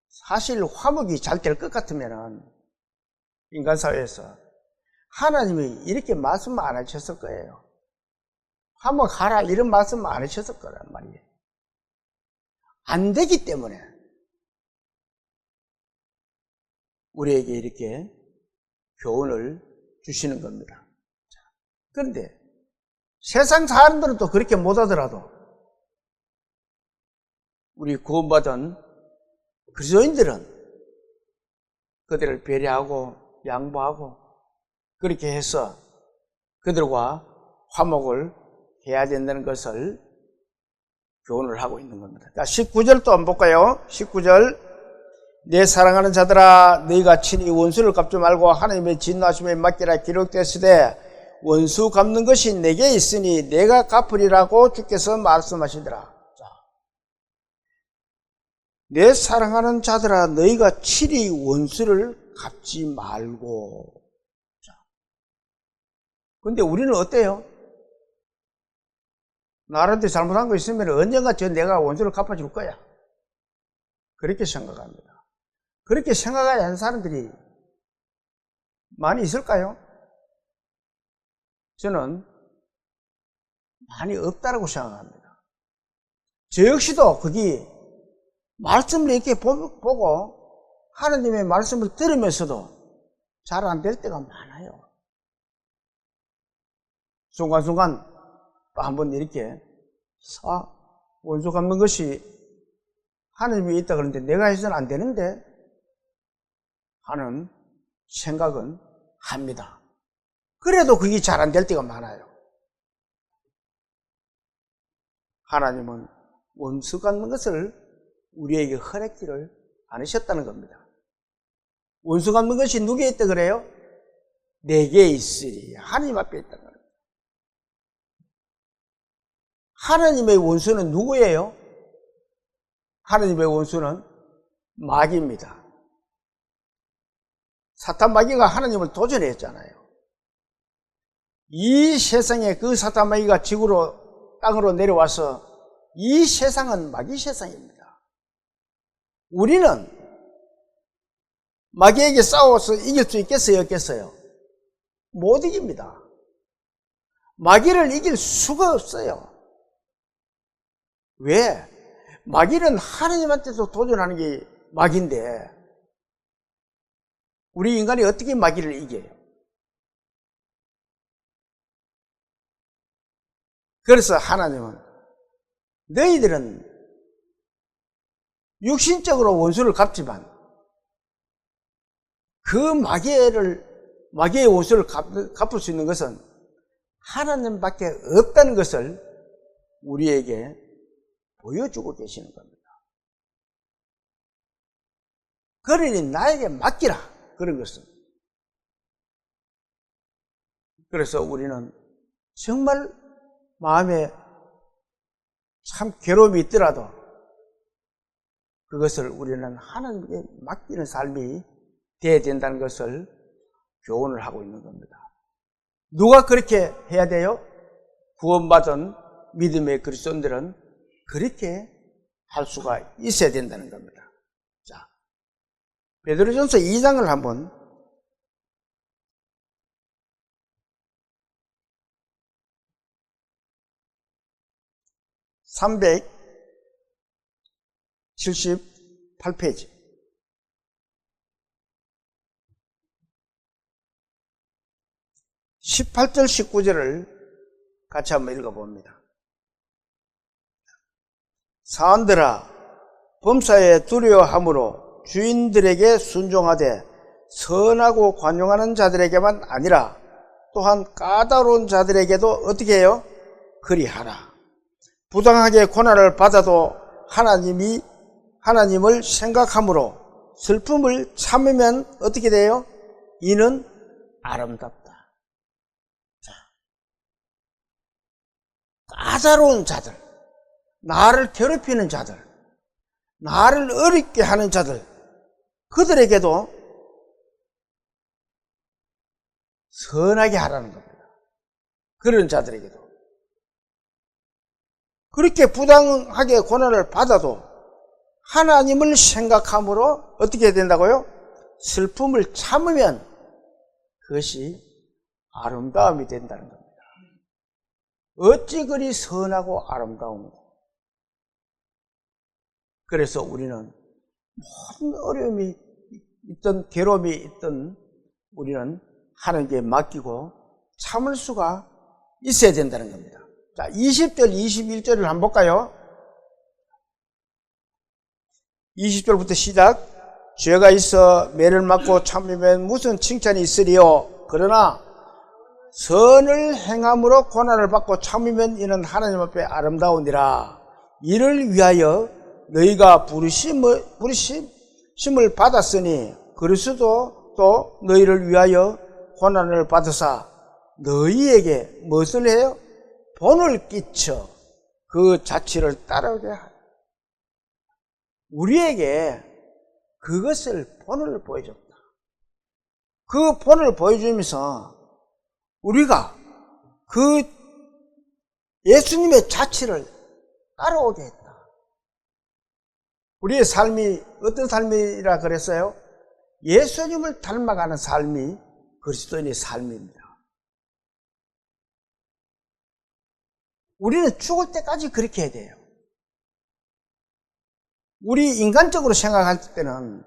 사실 화목이 잘 될 것 같으면 인간 사회에서 하나님이 이렇게 말씀 안 하셨을 거예요. 화목하라 이런 말씀 안 하셨을 거란 말이에요. 안 되기 때문에 우리에게 이렇게 교훈을 주시는 겁니다. 그런데 세상 사람들은 또 그렇게 못하더라도 우리 구원받은 그리스도인들은 그들을 배려하고 양보하고 그렇게 해서 그들과 화목을 해야 된다는 것을 교훈을 하고 있는 겁니다. 자, 19절 또 한번 볼까요? 19절 내 사랑하는 자들아 너희가 친히 원수를 갚지 말고 하나님의 진노하심에 맡기라 기록되으되 원수 갚는 것이 내게 있으니 내가 갚으리라고 주께서 말씀하시더라. 자, 내 사랑하는 자들아 너희가 친히 원수를 갚지 말고. 자, 근데 우리는 어때요? 나한테 잘못한 거 있으면 언젠가 내가 원수를 갚아줄 거야. 그렇게 생각합니다. 그렇게 생각해야 하는 사람들이 많이 있을까요? 저는 많이 없다고 생각합니다. 저 역시도 거기 말씀을 이렇게 보고 하나님의 말씀을 들으면서도 잘 안 될 때가 많아요. 순간순간 한번 이렇게 원수 갚는 것이 하나님이 있다 그러는데 내가 해서는 안 되는데 하는 생각은 합니다. 그래도 그게 잘 안 될 때가 많아요. 하나님은 원수 갚는 것을 우리에게 허락지를 않으셨다는 겁니다. 원수 갚는 것이 누구에 있다 그래요? 내게 있으리. 하나님 앞에 있다는 겁니다. 하나님의 원수는 누구예요? 하나님의 원수는 마귀입니다. 사탄 마귀가 하나님을 도전했잖아요. 이 세상에 그 사탄 마귀가 지구로 땅으로 내려와서 이 세상은 마귀 세상입니다. 우리는 마귀에게 싸워서 이길 수 있겠어요? 없겠어요? 못 이깁니다. 마귀를 이길 수가 없어요. 왜? 마귀는 하나님한테서 도전하는 게 마귀인데 우리 인간이 어떻게 마귀를 이겨요? 그래서 하나님은 너희들은 육신적으로 원수를 갚지만 그 마귀의 원수를 갚을 수 있는 것은 하나님밖에 없다는 것을 우리에게 보여주고 계시는 겁니다. 그러니 나에게 맡기라. 그런 것은. 그래서 우리는 정말 마음에 참 괴로움이 있더라도 그것을 우리는 하나님께 맡기는 삶이 되어야 된다는 것을 교훈을 하고 있는 겁니다. 누가 그렇게 해야 돼요? 구원받은 믿음의 그리스도인들은 그렇게 할 수가 있어야 된다는 겁니다. 자, 베드로전서 2장을 한번 (378페이지) 18절 19절을 같이 한번 읽어봅니다. 사원들아, 범사에 두려워함으로 주인들에게 순종하되 선하고 관용하는 자들에게만 아니라 또한 까다로운 자들에게도 어떻게 해요? 그리하라. 부당하게 고난을 받아도 하나님을 생각함으로 슬픔을 참으면 어떻게 돼요? 이는 아름답다. 자, 까다로운 자들, 나를 괴롭히는 자들, 나를 어렵게 하는 자들, 그들에게도 선하게 하라는 겁니다. 그런 자들에게도. 그렇게 부당하게 고난을 받아도 하나님을 생각함으로 어떻게 해야 된다고요? 슬픔을 참으면 그것이 아름다움이 된다는 겁니다. 어찌 그리 선하고 아름다운가. 그래서 우리는 모든 어려움이 있든 괴로움이 있든 우리는 하나님께 맡기고 참을 수가 있어야 된다는 겁니다. 자, 20절, 21절을 한번 볼까요? 20절부터 시작. 죄가 있어 매를 맞고 참으면 무슨 칭찬이 있으리요? 그러나 선을 행함으로 고난을 받고 참으면 이는 하나님 앞에 아름다우니라. 이를 위하여 너희가 부르심을 받았으니 그리스도 또 너희를 위하여 고난을 받으사 너희에게 무엇을 해요? 본을 끼쳐 그 자취를 따르게 하라. 우리에게 그것을 본을 보여줬다. 그 본을 보여주면서 우리가 그 예수님의 자취를 따라오게 했다. 우리의 삶이 어떤 삶이라 그랬어요? 예수님을 닮아가는 삶이 그리스도인의 삶입니다. 우리는 죽을 때까지 그렇게 해야 돼요. 우리 인간적으로 생각할 때는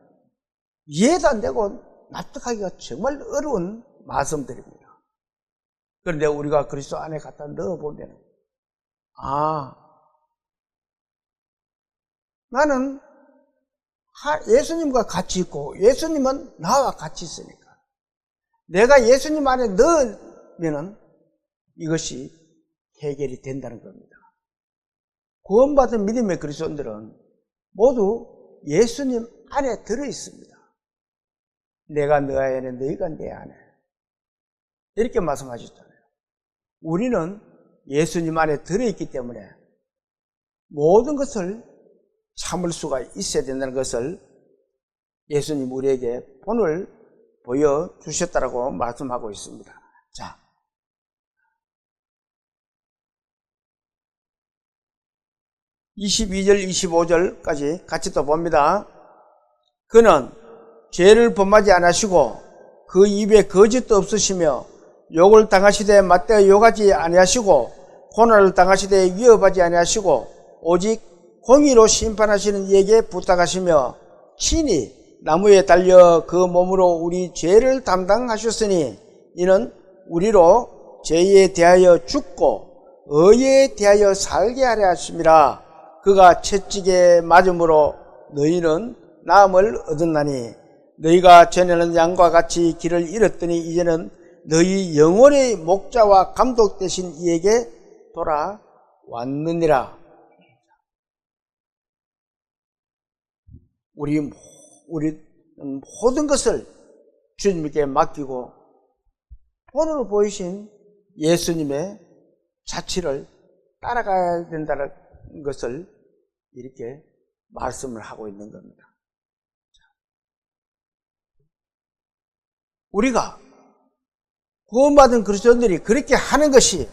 이해도 안 되고 납득하기가 정말 어려운 말씀들입니다. 그런데 우리가 그리스도 안에 갖다 넣어보면, 나는 예수님과 같이 있고 예수님은 나와 같이 있으니까 내가 예수님 안에 넣으면 이것이 해결이 된다는 겁니다. 구원받은 믿음의 그리스도인들은 모두 예수님 안에 들어있습니다. 내가 너 안에, 너희가 내 안에. 이렇게 말씀하셨잖아요. 우리는 예수님 안에 들어있기 때문에 모든 것을 참을 수가 있어야 된다는 것을 예수님 우리에게 본을 보여주셨다라고 말씀하고 있습니다. 자, 22절, 25절까지 같이 또 봅니다. 그는 죄를 범하지 않으시고 그 입에 거짓도 없으시며 욕을 당하시되 맞대어 욕하지 아니하시고 고난을 당하시되 위협하지 아니하시고 오직 공의로 심판하시는 이에게 부탁하시며 친히 나무에 달려 그 몸으로 우리 죄를 담당하셨으니 이는 우리로 죄에 대하여 죽고 의에 대하여 살게 하려 하심이라. 그가 채찍에 맞음으로 너희는 나음을 얻었나니 너희가 전에는 양과 같이 길을 잃었더니 이제는 너희 영혼의 목자와 감독 되신 이에게 돌아왔느니라. 우리는 모든 것을 주님께 맡기고 본으로 보이신 예수님의 자취를 따라가야 된다는 것을 이렇게 말씀을 하고 있는 겁니다. 우리가 구원받은 그리스도인들이 그렇게 하는 것이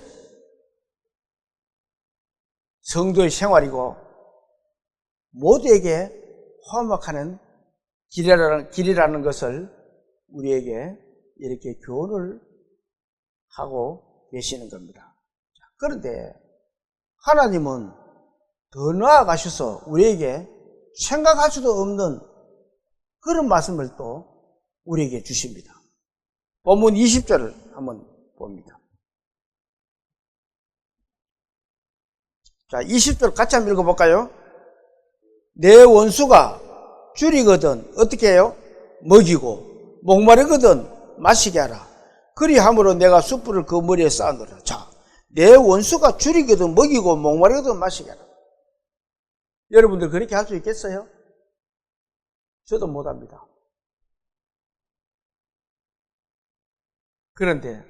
성도의 생활이고 모두에게 화목하는 길이라는 것을 우리에게 이렇게 교훈을 하고 계시는 겁니다. 그런데 하나님은 더 나아가셔서 우리에게 생각할 수도 없는 그런 말씀을 또 우리에게 주십니다. 본문 20절을 한번 봅니다. 자, 20절 같이 한번 읽어볼까요? 내 원수가 줄이거든 어떻게 해요? 먹이고 목마르거든 마시게 하라. 그리함으로 내가 숯불을 그 머리에 쌓아놓으라. 자, 내 원수가 줄이거든 먹이고 목마르거든 마시게 하라. 여러분들 그렇게 할 수 있겠어요? 저도 못합니다. 그런데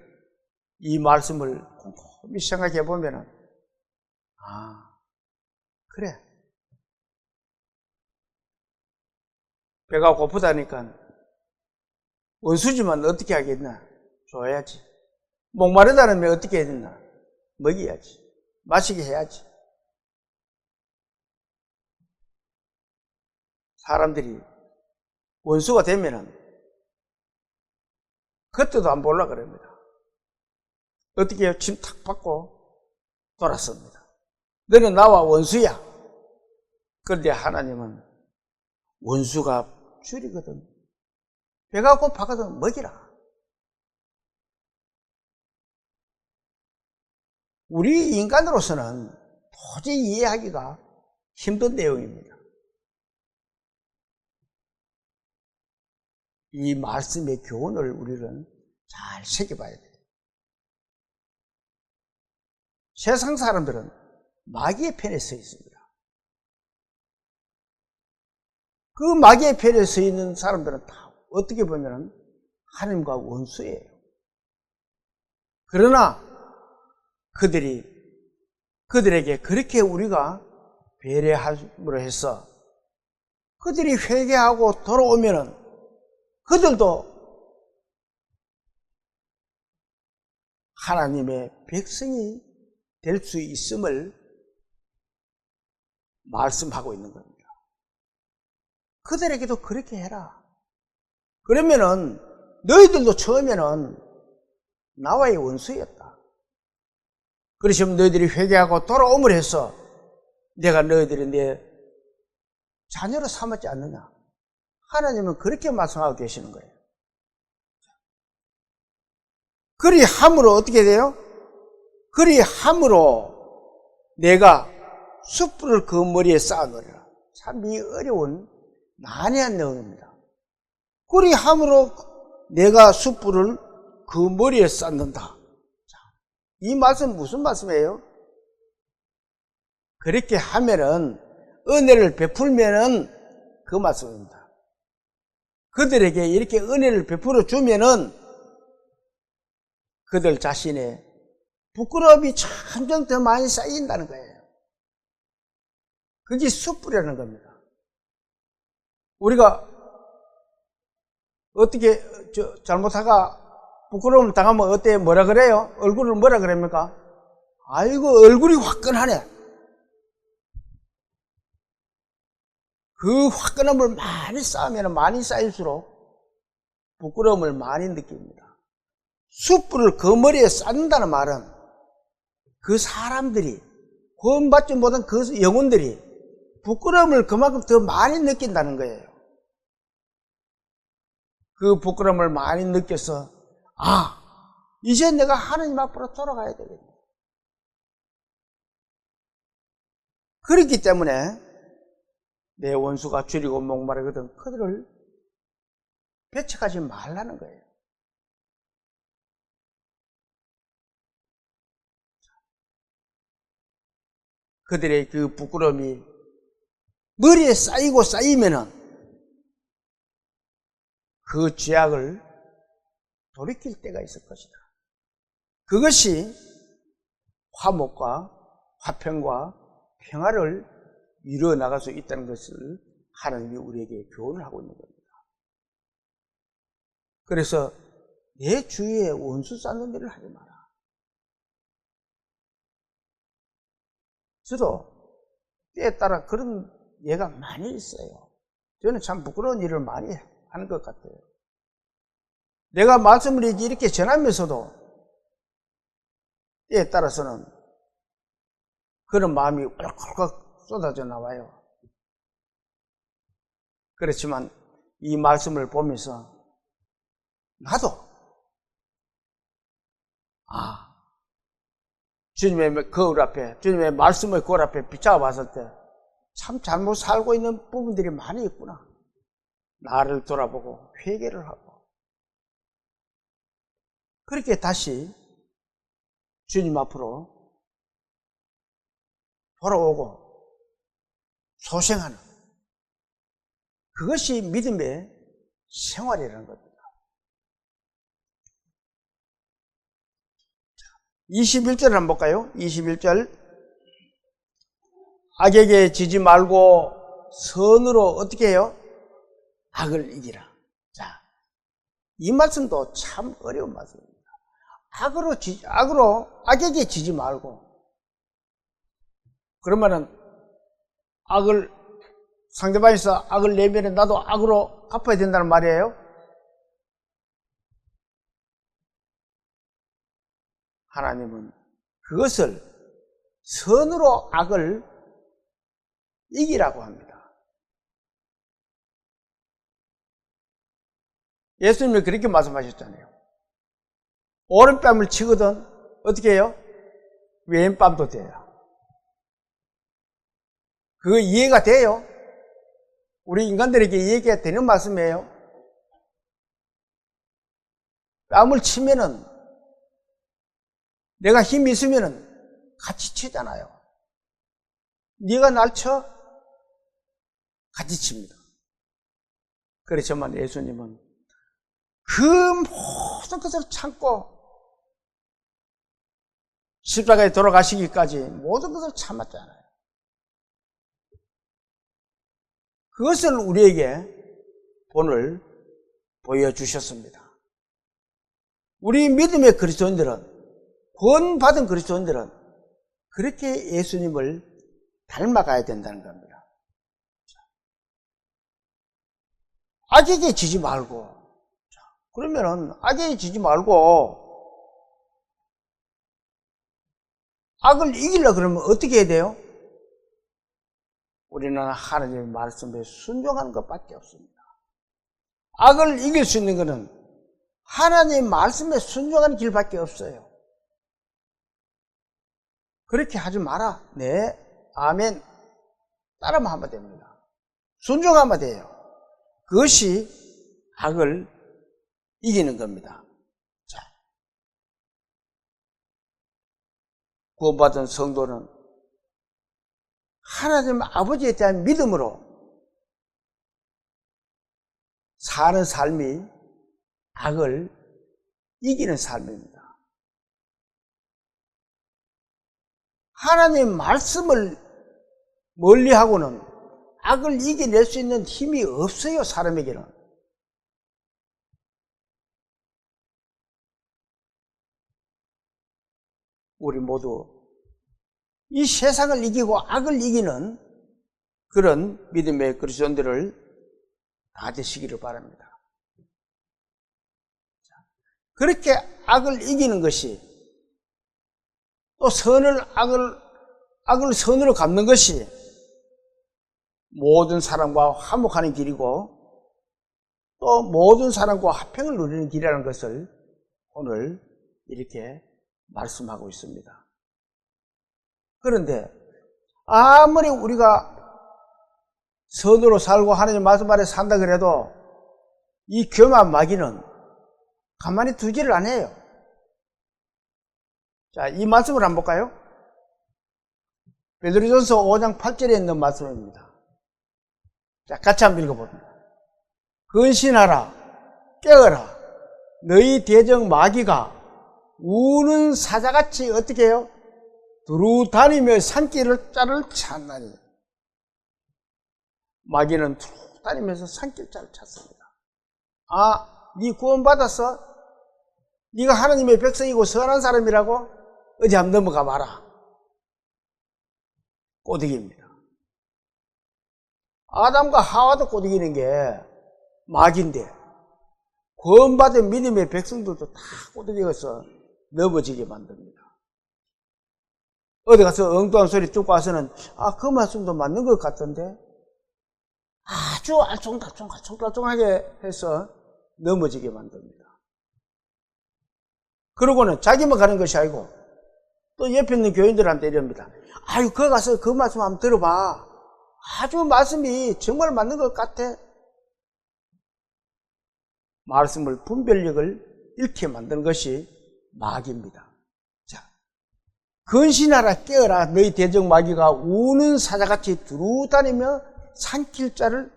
이 말씀을 곰곰이 생각해 보면은 그래, 배가 고프다니까 원수지만 어떻게 하겠나? 줘야지. 목마르다면 어떻게 해야 되나? 먹여야지. 마시게 해야지. 사람들이 원수가 되면은 그때도 안 보려고 그럽니다. 어떻게 해요? 침 탁 받고 돌았습니다. 너는 나와 원수야. 그런데 하나님은 원수가 줄이거든. 배가 고파거든 먹이라. 우리 인간으로서는 도저히 이해하기가 힘든 내용입니다. 이 말씀의 교훈을 우리는 잘 새겨봐야 돼요. 세상 사람들은 마귀의 편에 서 있습니다. 그 마귀의 편에 서 있는 사람들은 다 어떻게 보면 하나님과 원수예요. 그러나 그들에게 그렇게 우리가 배려함으로 해서 그들이 회개하고 돌아오면은 그들도 하나님의 백성이 될 수 있음을 말씀하고 있는 겁니다. 그들에게도 그렇게 해라. 그러면은 너희들도 처음에는 나와의 원수였다. 그러시면 너희들이 회개하고 돌아옴을 해서 내가 너희들이 내 자녀로 삼았지 않느냐. 하나님은 그렇게 말씀하고 계시는 거예요. 그리함으로 어떻게 돼요? 그리함으로 내가 숯불을 그 머리에 쌓아놓으라. 참 이 어려운 난해한 내용입니다. 그리함으로 내가 숯불을 그 머리에 쌓는다. 이 말씀 무슨 말씀이에요? 그렇게 하면은, 은혜를 베풀면은 그 말씀입니다. 그들에게 이렇게 은혜를 베풀어 주면은 그들 자신의 부끄러움이 점점 더 많이 쌓인다는 거예요. 그게 숯불이라는 겁니다. 우리가 어떻게 잘못하가 부끄러움을 당하면 어때? 뭐라 그래요? 얼굴을 뭐라 그럽니까? 아이고 얼굴이 화끈하네. 그 화끈함을 많이 쌓으면 많이 쌓일수록 부끄러움을 많이 느낍니다. 숯불을 그 머리에 쌓는다는 말은 그 사람들이, 구원받지 못한 그 영혼들이 부끄러움을 그만큼 더 많이 느낀다는 거예요. 그 부끄러움을 많이 느껴서 이제 내가 하나님 앞으로 돌아가야 되겠네. 그렇기 때문에 내 원수가 줄이고 목마르거든 그들을 배척하지 말라는 거예요. 그들의 그 부끄러움이 머리에 쌓이고 쌓이면은 그 죄악을 돌이킬 때가 있을 것이다. 그것이 화목과 화평과 평화를 이루어 나갈 수 있다는 것을 하나님이 우리에게 교훈을 하고 있는 겁니다. 그래서 내 주위에 원수 쌓는 일을 하지 마라. 저도 때에 따라 그런 예가 많이 있어요. 저는 참 부끄러운 일을 많이 하는 것 같아요. 내가 말씀을 이렇게 전하면서도 때에 따라서는 그런 마음이 꿀꺽 쏟아져 나와요. 그렇지만 이 말씀을 보면서 나도 주님의 거울 앞에, 주님의 말씀의 거울 앞에 비춰 봤을 때 참 잘못 살고 있는 부분들이 많이 있구나. 나를 돌아보고 회개를 하고 그렇게 다시 주님 앞으로 돌아오고 소생하는 그것이 믿음의 생활이라는 겁니다. 21절 한번 볼까요? 21절 악에게 지지 말고 선으로 어떻게 해요? 악을 이기라. 자, 이 말씀도 참 어려운 말씀입니다. 악에게 지지 말고. 그러면은 상대방에서 악을 내면은 나도 악으로 갚아야 된다는 말이에요? 하나님은 그것을 선으로 악을 이기라고 합니다. 예수님이 그렇게 말씀하셨잖아요. 오른뺨을 치거든 어떻게 해요? 왼뺨도 돼요. 그거 이해가 돼요? 우리 인간들에게 이해가 되는 말씀이에요. 뺨을 치면은 내가 힘이 있으면은 같이 치잖아요. 네가 날 쳐? 같이 칩니다. 그렇지만 예수님은 그 모든 것을 참고 십자가에 돌아가시기까지 모든 것을 참았잖아요. 그것을 우리에게 오늘 보여주셨습니다. 우리 믿음의 그리스도인들은, 구원받은 그리스도인들은 그렇게 예수님을 닮아가야 된다는 겁니다. 악에게 지지 말고, 그러면은 악에게 지지 말고 악을 이기려고 그러면 어떻게 해야 돼요? 우리는 하나님의 말씀에 순종하는 것밖에 없습니다. 악을 이길 수 있는 것은 하나님의 말씀에 순종하는 길밖에 없어요. 그렇게 하지 마라. 네, 아멘. 따라만 하면 됩니다. 순종하면 돼요. 그것이 악을 이기는 겁니다. 자, 구원받은 성도는 하나님 아버지에 대한 믿음으로 사는 삶이 악을 이기는 삶입니다. 하나님의 말씀을 멀리하고는 악을 이겨낼 수 있는 힘이 없어요, 사람에게는. 우리 모두 이 세상을 이기고 악을 이기는 그런 믿음의 그리스도인들을 다 되시기를 바랍니다. 그렇게 악을 이기는 것이 또 악을 선으로 갚는 것이 모든 사람과 화목하는 길이고 또 모든 사람과 화평을 누리는 길이라는 것을 오늘 이렇게 말씀하고 있습니다. 그런데 아무리 우리가 선으로 살고 하나님 말씀 아래 산다 그래도 이 교만 마귀는 가만히 두지를 않아요. 자, 이 말씀을 한번 볼까요? 베드로전서 5장 8절에 있는 말씀입니다. 자, 같이 한번 읽어봅니다. 근신하라, 깨어라. 너희 대적 마귀가 우는 사자같이 어떻게 해요? 두루 다니며 산길을 자를 찾나니. 마귀는 두루 다니면서 산길자를 찾습니다. 아, 네 구원받았어? 네가 하나님의 백성이고 선한 사람이라고? 어디 한번 넘어가 봐라. 꼬드기입니다. 아담과 하와도 꼬드기는 게 마귀인데 구원받은 믿음의 백성들도 다 꼬드겨서 넘어지게 만듭니다. 어디 가서 엉뚱한 소리 듣고 와서는 그 말씀도 맞는 것 같던데 아주 알쏭달쏭하게 해서 넘어지게 만듭니다. 그러고는 자기만 가는 것이 아니고 또 옆에 있는 교인들한테 이럽니다. 아유, 거기 가서 그 말씀 한번 들어봐. 아주 말씀이 정말 맞는 것 같아. 말씀을 분별력을 잃게 만드는 것이 마귀입니다. 자, 근신하라, 깨어라. 너희 대적 마귀가 우는 사자같이 두루 다니며 산길자를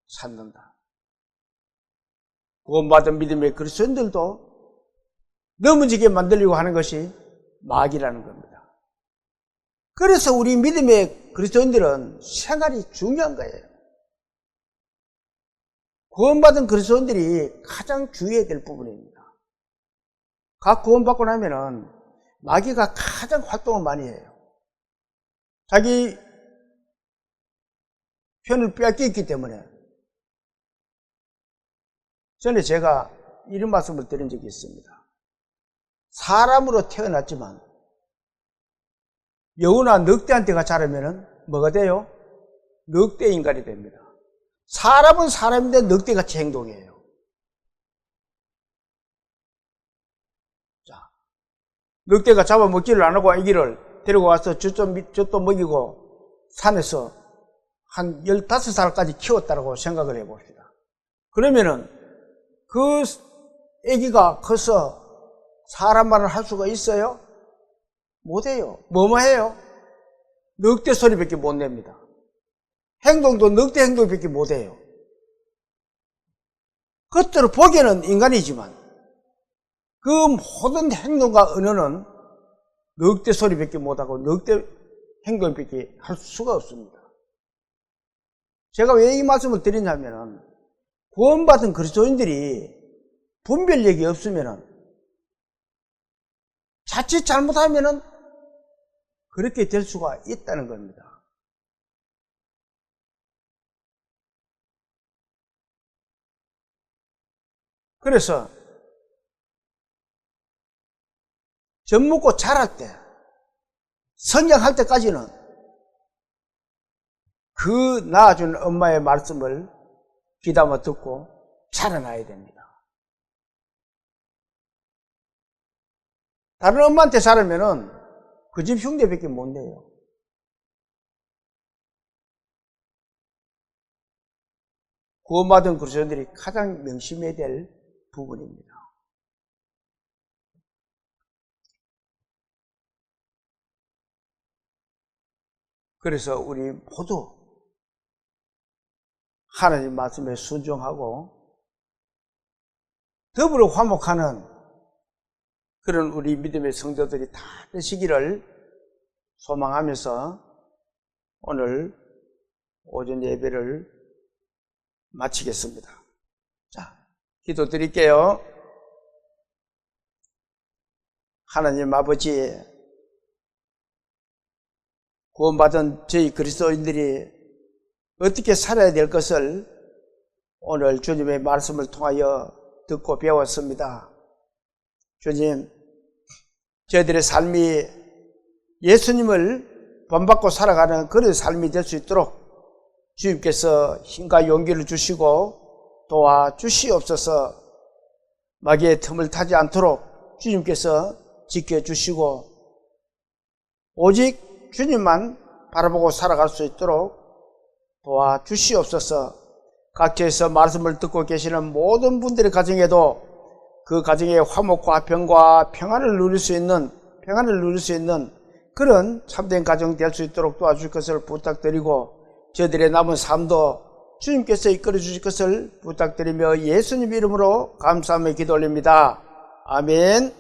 찾는다. 구원받은 믿음의 그리스도인들도 넘어지게 만들려고 하는 것이 마귀라는 겁니다. 그래서 우리 믿음의 그리스도인들은 생활이 중요한 거예요. 구원받은 그리스도인들이 가장 주의해야 될 부분입니다. 각 구원받고 나면은 마귀가 가장 활동을 많이 해요. 자기 편을 빼앗겼기 때문에. 전에 제가 이런 말씀을 드린 적이 있습니다. 사람으로 태어났지만 여우나 늑대한테가 자라면은 뭐가 돼요? 늑대 인간이 됩니다. 사람은 사람인데 늑대같이 행동해요. 자, 늑대가 잡아먹지를 안 하고 아기를 데리고 와서 젖도 먹이고 산에서 한 15살까지 키웠다고 생각을 해봅시다. 그러면은 그 아기가 커서 사람 말을 할 수가 있어요? 못해요. 뭐뭐 해요? 늑대 소리밖에 못 냅니다. 행동도 늑대 행동밖에 못해요. 겉으로 보기에는 인간이지만 그 모든 행동과 언어는 늑대 소리밖에 못하고 늑대 행동밖에 할 수가 없습니다. 제가 왜 이 말씀을 드리냐면 구원받은 그리스도인들이 분별력이 없으면 자칫 잘못하면 그렇게 될 수가 있다는 겁니다. 그래서 젖 먹고 자랄 때, 성장할 때까지는 그 낳아준 엄마의 말씀을 귀담아 듣고 자라나야 됩니다. 다른 엄마한테 자라면은 그 집 흉내밖에 못 내요. 구원받은 그리스도인들이 가장 명심해야 될 부분입니다. 그래서 우리 모두 하나님 말씀에 순종하고 더불어 화목하는 그런 우리 믿음의 성도들이 다 되시기를 소망하면서 오늘 오전 예배를 마치겠습니다. 자, 기도드릴게요. 하나님 아버지, 구원받은 저희 그리스도인들이 어떻게 살아야 될 것을 오늘 주님의 말씀을 통하여 듣고 배웠습니다. 주님, 저희들의 삶이 예수님을 본받고 살아가는 그런 삶이 될 수 있도록 주님께서 힘과 용기를 주시고 도와주시옵소서. 마귀의 틈을 타지 않도록 주님께서 지켜주시고 오직 주님만 바라보고 살아갈 수 있도록 도와주시옵소서. 각처에서 말씀을 듣고 계시는 모든 분들의 가정에도 그 가정의 화목과 평안을 누릴 수 있는 그런 참된 가정 될 수 있도록 도와줄 것을 부탁드리고 저희들의 남은 삶도 주님께서 이끌어 주실 것을 부탁드리며 예수님 이름으로 감사하며 기도 올립니다. 아멘.